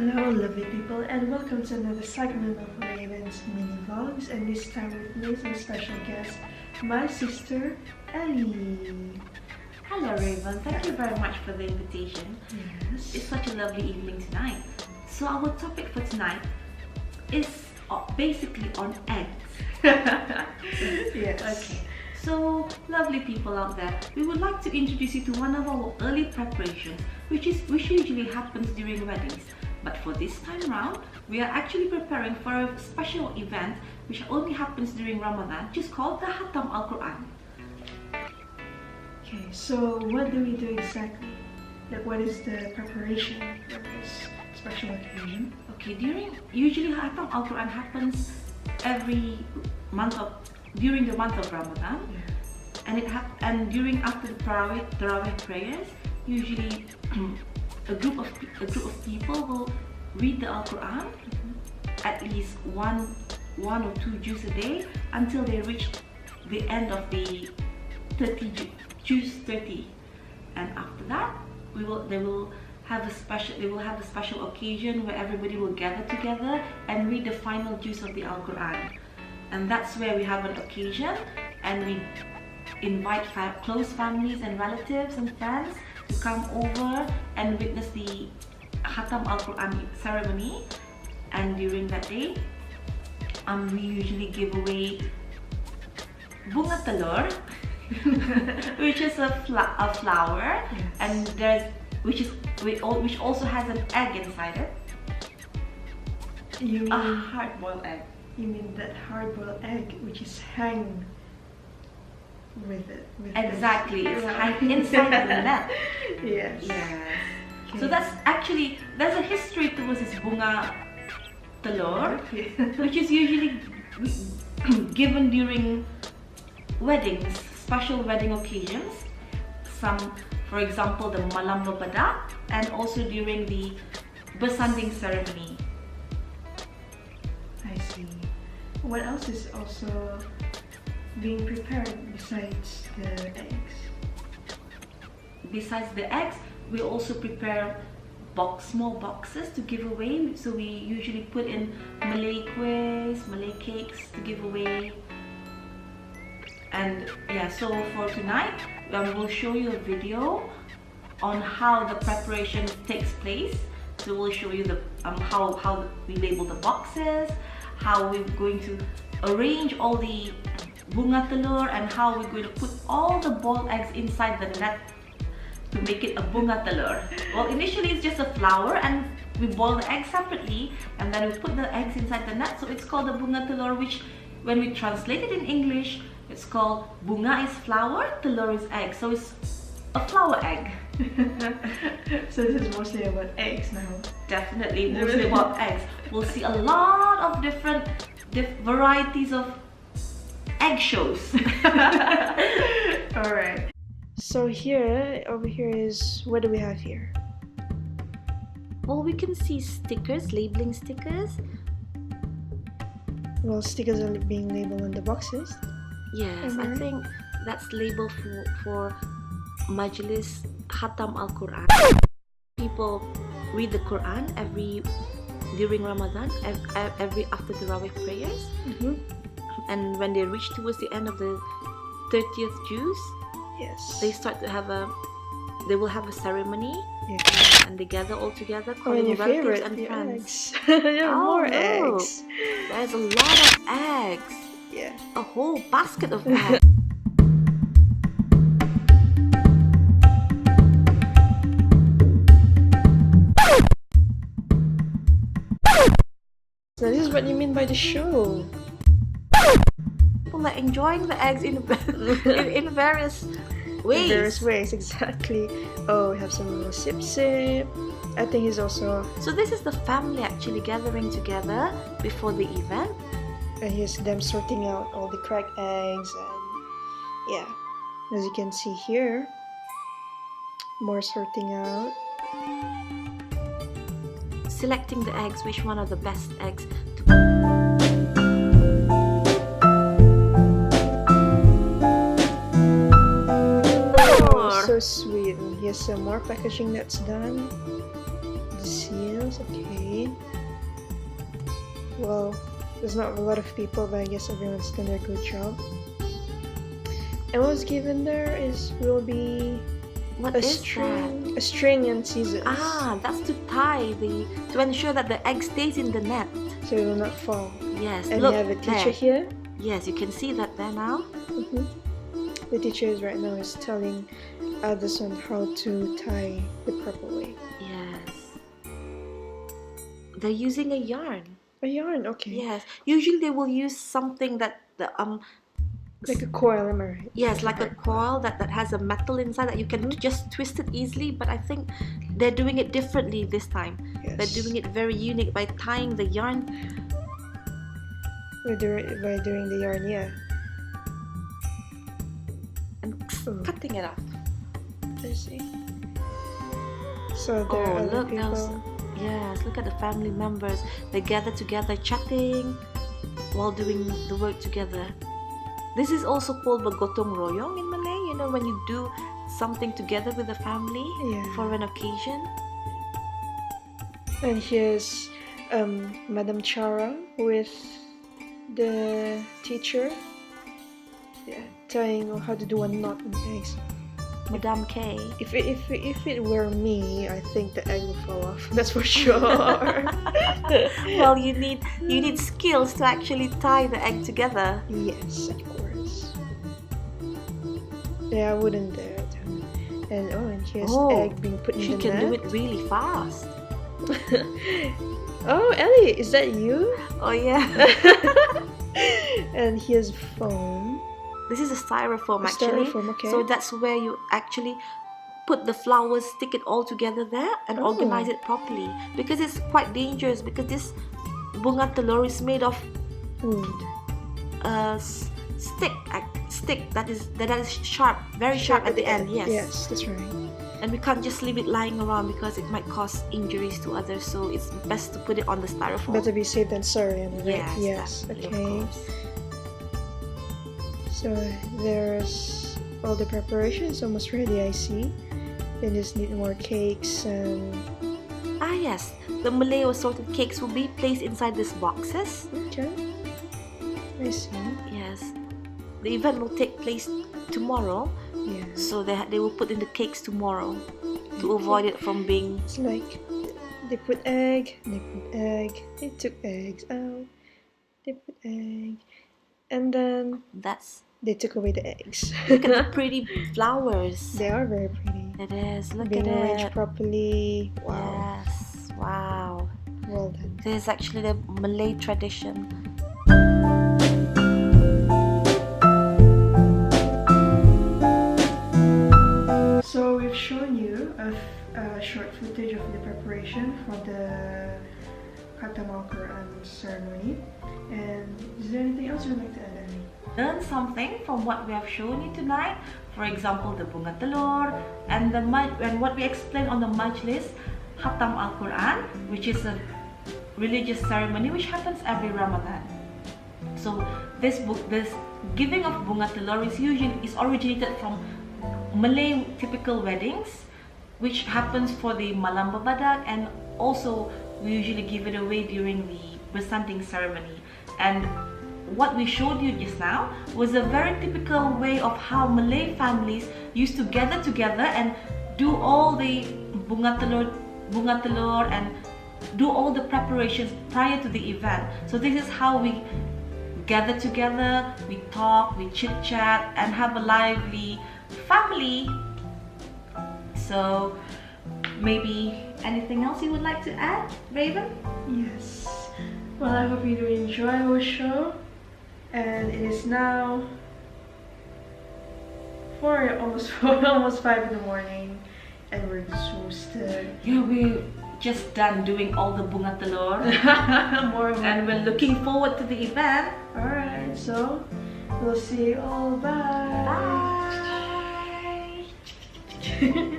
Hello lovely people, and welcome to another segment of Raven's mini vlogs, and this time with me is a special guest, my sister Ellie. Hello Raven, thank you very much for the invitation. Yes. It's such a lovely evening tonight. So our topic for tonight is basically on eggs. Yes. Okay. So lovely people out there, we would like to introduce you to one of our early preparations, which usually happens during weddings. But for this time round, we are actually preparing for a special event which only happens during Ramadan, which is called the Khatam Al-Quran. Okay, so what do we do exactly? Like, what is the preparation for this special occasion? Okay, usually Khatam Al-Quran happens every month during the month of Ramadan, and during after the Tarawih prayers, usually a group of people will read the Al-Quran at least one or two juz a day until they reach the end of the 30 juz 30, and after that they will have a special occasion where everybody will gather together and read the final juz of the Al-Quran. And that's where we have an occasion, and we invite close families and relatives and friends to come over and witness the Khatam Al-Quran ceremony. And during that day, we usually give away bunga telur, which is a flower, yes. And which also has an egg inside it. You mean a hard-boiled egg. You mean that hard-boiled egg which is hanging with it? Exactly, it's hanging inside the net. Yes. Yes. Okay. So there's a history towards this bunga telur, which is usually given during weddings, special wedding occasions. For example, the malam babada, and also during the bersanding ceremony. I see. What else is also being prepared besides the eggs? Besides the eggs, we also prepare small boxes to give away. So we usually put in Malay quiz, Malay cakes to give away. And yeah, so for tonight, we'll show you a video on how the preparation takes place. So we'll show you the how we label the boxes, how we're going to arrange all the bunga telur, and how we're going to put all the boiled eggs inside the net to make it a bunga telur. Well, initially it's just a flour, and we boil the eggs separately, and then we put the eggs inside the net, so it's called a bunga telur, which when we translate it in English, it's called bunga is flour, telur is egg, so it's a flour egg. So this is mostly about eggs now. Definitely mostly about eggs. We'll see a lot of different varieties of egg shows. Alright. So over here is, what do we have here? Well, we can see stickers, labeling stickers. Well, stickers are being labeled on the boxes. Yes, I think that's labeled for Majlis Khatam Al-Quran. People read the Quran during Ramadan, every after the Tarawih prayers. And when they reach towards the end of the 30th juz, yes, they will have a ceremony. Yeah. And they gather all together, Oh, calling and your relatives favorite, and the friends. eggs. There are more no. eggs. There's a lot of eggs. Yeah. A whole basket of eggs. So this is what you mean by the show. People are enjoying the eggs in various ways. In various ways, exactly. Oh, we have some little sip. I think he's also... So this is the family actually gathering together before the event. And here's them sorting out all the cracked eggs, and yeah, as you can see here, more sorting out. Selecting the eggs, which one are the best eggs to so sweet. And here's some more packaging that's done. The seal. details. Okay. Well, there's not a lot of people, but I guess everyone's done a good job. And what's given there will be What a is string, that? a string and scissors. Ah, that's to tie to ensure that the egg stays in the net. So it will not fall. Yes, And look we have a teacher there. here. Yes, you can see that there now. The teacher is right now is telling others on how to tie the proper way. Yes. They're using a yarn. A yarn, okay. Yes. Usually they will use something that Like a coil, am I right? yes, like a coil that has a metal inside that you can just twist it easily, but I think they're doing it differently this time. Yes. They're doing it very unique by tying the yarn. By doing the yarn, yeah. And cutting it off. I see. So there are other look, people. yes, look at the family members. They gather together chatting while doing the work together. This is also called gotong royong in Malay, you know, when you do something together with the family for an occasion. And here's Madam Chara with the teacher, telling how to do a knot in eggs. Madame K. If it were me, I think the egg will fall off. That's for sure. Well, you need skills to actually tie the egg together. Yes, of course. Yeah, I wouldn't dare to. And and here's egg being put in the net. She can do it really fast. Oh, Ellie, is that you? Oh yeah. And here's foam. This is a styrofoam actually. Styrofoam, okay. So that's where you actually put the flowers, stick it all together there and organize it properly. Because it's quite dangerous because this bunga telur is made of wood. Stick that is sharp, very sharp at the end. Yes. Yes, that's right. And we can't just leave it lying around because it might cause injuries to others. So it's best to put it on the styrofoam. Better be safe than sorry, am I right? Yes. Okay. So there's all the preparations almost ready, I see. They just need more cakes and... Ah yes, the Malay assorted cakes will be placed inside these boxes. Okay, I see. Yes, the event will take place tomorrow. Yeah. So they will put in the cakes tomorrow to avoid it from being... It's like they put egg, they took eggs out, they put egg, and then they took away the eggs. Look at the pretty flowers. They are very pretty. It is. Look Being at it. arranged properly. Wow. Yes. Wow. Well done. This is actually the Malay tradition. So we've shown you a short footage of the preparation for the Khatam Al-Quran ceremony. And is there anything else you'd like to add, Annie? Learn something from what we have shown you tonight. For example, the bunga telur and what we explained on the majlis Khatam Al-Quran, which is a religious ceremony which happens every Ramadan. So this giving of bunga telur is originated from Malay typical weddings, which happens for the Malam Babadak, and also we usually give it away during the presenting ceremony. And what we showed you just now was a very typical way of how Malay families used to gather together and do all the bunga telur and do all the preparations prior to the event. So this is how we gather together, we talk, we chit chat and have a lively family. So maybe anything else you would like to add, Raven? Yes. Well, I hope you do enjoy our show. And it is now almost 5 in the morning, and we're exhausted. Yeah, we're just done doing all the bunga telur. And we're looking forward to the event. Alright, so we'll see you all. Bye. Bye.